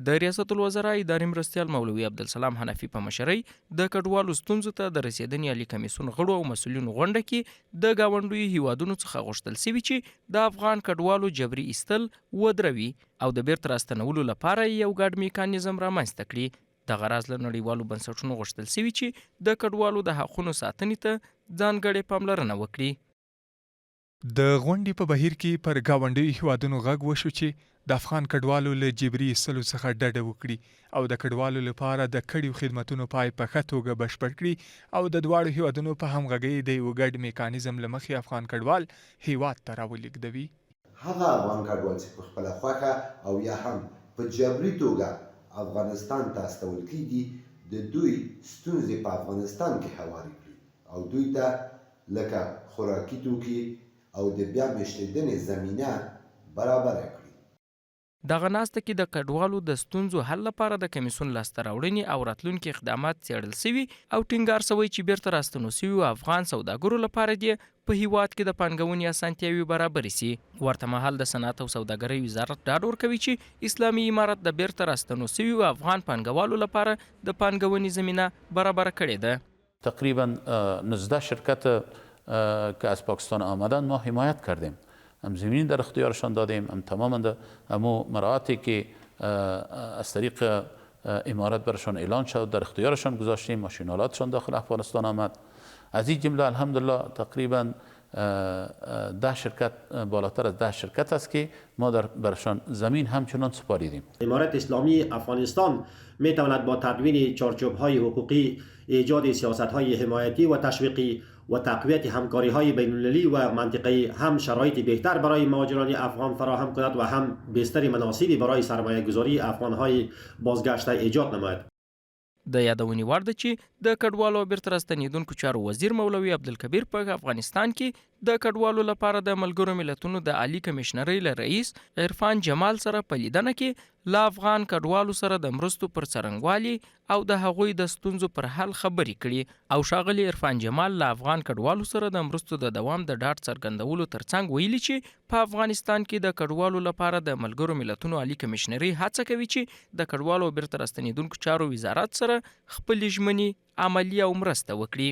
د ریاست الوزرا اداري مرستیال مولوي عبدالسلام حنفي په مشرۍ د کډوالو ستونزو ته د رسېدنې عالي کمېسیون غړو او مسؤلینو غونډه کې د ګاونډیو هېوادونو څخه غوښتل سوي چې د افغان کډوالو جبري ایستل، ودروي او د بېرته راستنولو لپاره یو ګډ میکانېزم رامنځته کړي. دغه راز له نړیوالو بنسټونو غوښتل سوي چې د کډوالو د حقونو ساتنې ته ځانګړې پاملرنه وکړي. د غونډې په بهیر کې پر ګاونډیو هېوادونو غږ وشو چې د افغان کډوالو له جبري ایستلو څخه ډډه وکړي او د کډوالو لپاره د کړیو خدمتونو پای په ښه توګه بشپړ کړي او د دواړو هېوادونو په همغږۍ د یو ګډ میکانیزم له مخې افغان کډوال هېواد ته راولېږدوي. هغه افغان کډوال چې په خپله خوښه او یا هم په جبري توګه افغانستان ته استول کېږي د دوی ستونزې په افغانستان کې هوارې کړي او دوی ته لکه خوراکي توکي او د بیا مشرېدنې زمینه برابره کړي. دغه ناسته کې د کډوالو د ستونزو حل لپاره د کمېسیون لاسته راوړنې او راتلونکي اقدامات څېړل سوي او ټینګار سوی چې بېرته راستنو سویو افغان سوداګرو لپاره دې په هېواد کې د پانګونې اسانتیاوې برابرې سي. ورته مهال د صنعت او سوداګرۍ وزارت ډاډ ورکوي چې اسلامي امارت د بېرته راستنو سویو افغان پانګوالو لپاره د پانګونې زمینه برابره کړې ده. تقریبا 19 شرکت که از پاکستان آمدن ما حمایت کردیم، هم زمین در اختیارشان دادیم، هم تماما همو مراعاتی که از طریق امارت برشان اعلان شد در اختیارشان گذاشتیم. ماشینالاتشان داخل افغانستان آمد. از این جمله الحمدلله تقریبا 10 شرکت بالاتر از 10 شرکت است که ما برشان زمین همچنان سپاریدیم. امارت اسلامی افغانستان می تواند با تدوین چارچوب‌های حقوقی، ایجاد سیاست‌های حمایتی و تشویقی و تقویت همکاری‌های بین‌المللی و منطقه‌ای هم شرایط بهتر برای مهاجران افغان فراهم کند و هم بستر مناسبی برای سرمایه‌گذاری افغان‌های بازگشته ایجاد نماید. د یادونې وړ ده چې د کډوالو او بېرته راستنېدونکو چارو وزیر مولوي عبدالکبیر په افغانستان کې د کډوالو لپاره د ملګرو ملتونو د عالي کمېشنرۍ له رئیس عرفان جمال سره په لیدنه کې له افغان کډوالو سره د مرستو پر څرنګوالي او د هغوی د ستونزو پر حل خبرې کړي او ښاغلي عرفان جمال له افغان کډوالو سره د مرستو د دوام د ډاډ څرګندولو ترڅنګ ویلي چې په افغانستان کې د کډوالو لپاره د ملګرو ملتونو عالي کمېشنرۍ هڅه کوي چې د کډوالو او بېرته راستنېدونکو چارو وزارت سره خپلې ژمنې عملي او مرسته وکړي.